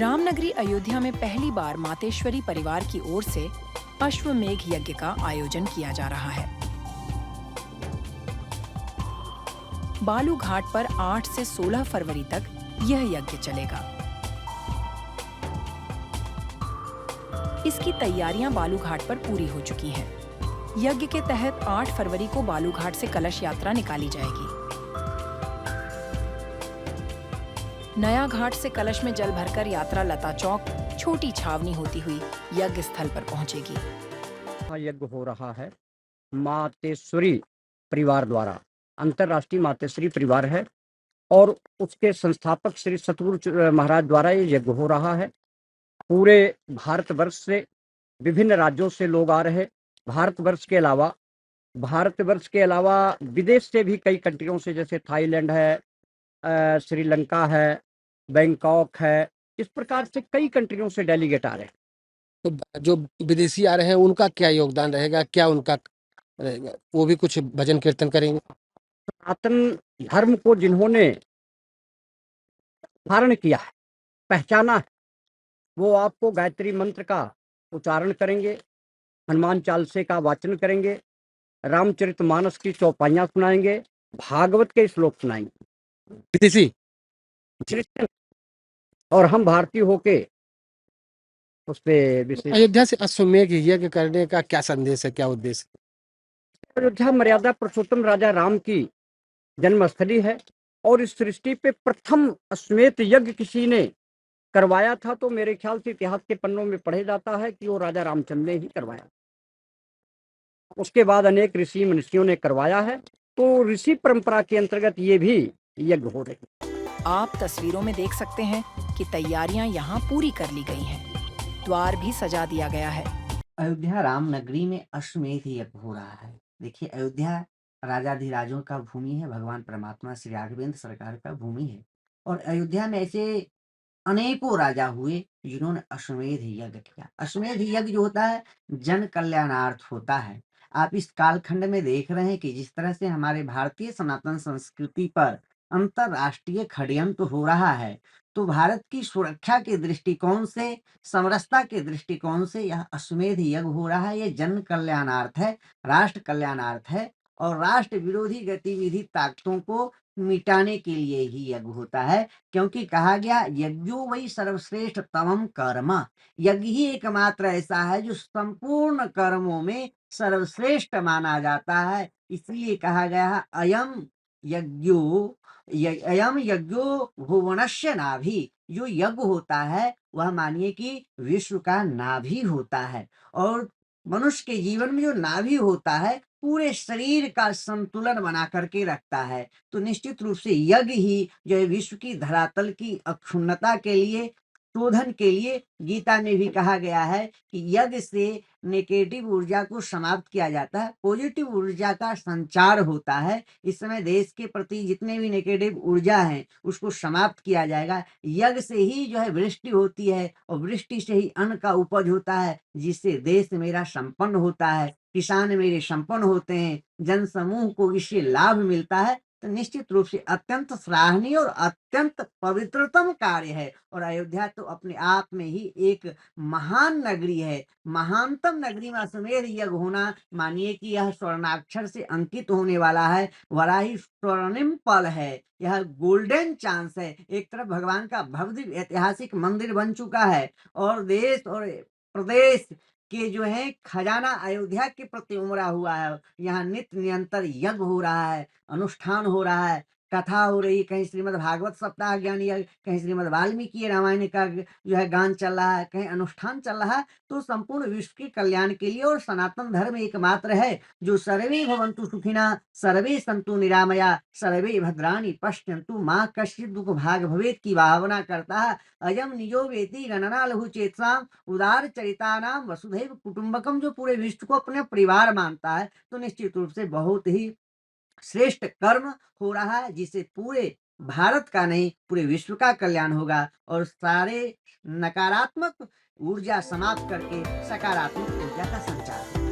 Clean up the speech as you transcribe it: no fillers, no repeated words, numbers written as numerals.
रामनगरी अयोध्या में पहली बार मातेश्वरी परिवार की ओर से अश्वमेघ यज्ञ का आयोजन किया जा रहा है। बालू घाट पर 8 से 16 फरवरी तक यह यज्ञ चलेगा। इसकी तैयारियां बालू घाट पर पूरी हो चुकी हैं। यज्ञ के तहत 8 फरवरी को बालू घाट से कलश यात्रा निकाली जाएगी। नया घाट से कलश में जल भरकर यात्रा लता चौक छोटी छावनी होती हुई यज्ञ स्थल पर पहुंचेगी। यज्ञ हो रहा है मातेश्वरी परिवार द्वारा। अंतर्राष्ट्रीय मातेश्वरी परिवार है और उसके संस्थापक श्री सतगुरु महाराज द्वारा ये यज्ञ हो रहा है। पूरे भारतवर्ष से विभिन्न राज्यों से लोग आ रहे। भारतवर्ष के अलावा विदेश से भी कई कंट्रियों से, जैसे थाईलैंड है, श्रीलंका है, बैंकॉक है, इस प्रकार से कई कंट्रियों से डेलीगेट आ रहे हैं। तो जो विदेशी आ रहे हैं उनका क्या योगदान रहेगा, क्या उनका रहेगा? वो भी कुछ भजन कीर्तन करेंगे। सनातन धर्म को जिन्होंने धारण किया है, पहचाना है, वो आपको गायत्री मंत्र का उच्चारण करेंगे, हनुमान चालीसा का वाचन करेंगे, रामचरितमानस की चौपाइयां सुनाएंगे, भागवत के श्लोक सुनाएंगे। विदेशी क्रिश्चियन और हम भारतीय होके उस पे विशेष। अयोध्या से अश्वमेघ यज्ञ करने का क्या संदेश है, क्या उद्देश्य? अयोध्या मर्यादा पुरुषोत्तम राजा राम की जन्मस्थली है और इस सृष्टि पे प्रथम अश्वमेध यज्ञ किसी ने करवाया था तो मेरे ख्याल से इतिहास के पन्नों में पढ़े जाता है कि वो राजा रामचंद्र ने ही करवाया। उसके बाद अनेक ऋषि मनुष्यों ने करवाया है, तो ऋषि परंपरा के अंतर्गत ये भी यज्ञ हो रही है। आप तस्वीरों में देख सकते हैं कि तैयारियां यहाँ पूरी कर ली गई हैं। द्वार भी सजा दिया गया है। अयोध्या रामनगरी में अश्वमेध यज्ञ हो रहा है। देखिए, अयोध्या राजाधिराजों का भूमि है, भगवान परमात्मा श्री राघवेंद्र सरकार का भूमि है और अयोध्या में ऐसे अनेकों राजा हुए जिन्होंने अश्वमेध यज्ञ किया। अश्वमेध यज्ञ जो होता है जन कल्याणार्थ होता है। आप इस कालखंड में देख रहे हैं कि जिस तरह से हमारे भारतीय सनातन संस्कृति पर अंतरराष्ट्रीय षड्यंत्र हो रहा है, तो भारत की सुरक्षा के दृष्टिकोण से, समरसता के दृष्टिकोण से यह अश्वमेध यज्ञ हो रहा है। ये जन कल्याणार्थ है, राष्ट्र कल्याणार्थ है और राष्ट्र विरोधी गतिविधि ताकतों को मिटाने के लिए ही यज्ञ होता है, क्योंकि कहा गया यज्ञो वही सर्वश्रेष्ठ तमम कर्म। यज्ञ ही एकमात्र ऐसा है जो संपूर्ण कर्मों में सर्वश्रेष्ठ माना जाता है। इसलिए कहा गया है अयम यज्ञो भुवनस्य नाभि। जो यज्ञ होता है वह मानिए कि विश्व का नाभि होता है और मनुष्य के जीवन में जो नाभि होता है पूरे शरीर का संतुलन बना करके रखता है। तो निश्चित रूप से यज्ञ ही जो है विश्व की धरातल की अक्षुण्णता के लिए, शोधन के लिए, गीता में भी कहा गया है कि यज्ञ से नेगेटिव ऊर्जा को समाप्त किया जाता है, पॉजिटिव ऊर्जा का संचार होता है। इस समय देश के प्रति जितने भी नेगेटिव ऊर्जा है उसको समाप्त किया जाएगा। यज्ञ से ही जो है वृष्टि होती है और वृष्टि से ही अन्न का उपज होता है, जिससे देश मेरा संपन्न होता है, किसान मेरे संपन्न होते हैं, जन समूह को इससे लाभ मिलता है। तो निश्चित रूप से अत्यंत सराहनीय और अत्यंत पवित्रतम कार्य है और अयोध्या तो अपने आप में ही एक महान नगरी है। महानतम नगरी में अश्वमेध यज्ञ होना मानिए कि यह स्वर्णाक्षर से अंकित होने वाला है, वराही स्वर्णिम पल है, यह गोल्डन चांस है। एक तरफ भगवान का भव्य ऐतिहासिक मंदिर बन चुका है और देश और प्रदेश के जो है खजाना अयोध्या के प्रति उमड़ा हुआ है। यहाँ नित्य निरंतर यज्ञ हो रहा है, अनुष्ठान हो रहा है, कथा हो रही, कहीं श्रीमद् भागवत सप्ताह ज्ञान यज्ञ, कहीं श्रीमद् वाल्मीकि रामायण का जो है गान चल रहा है, कहीं अनुष्ठान चल रहा है। तो संपूर्ण विश्व के कल्याण के लिए और सनातन धर्म एकमात्र है जो सर्वे भवन्तु सुखिनः सर्वे सन्तु निरामया सर्वे भद्राणि पश्यन्तु माँ कश्चित् दुख भाग भवेत् की भावना करता है। अयम निजो वेति गणना लघु चेतसाम उदार चरितानाम वसुधैव कुटुंबकम। जो पूरे विश्व को अपने परिवार मानता है तो निश्चित रूप से बहुत ही श्रेष्ठ कर्म हो रहा है, जिससे पूरे भारत का नहीं पूरे विश्व का कल्याण होगा और सारे नकारात्मक ऊर्जा समाप्त करके सकारात्मक ऊर्जा का संचार होगा।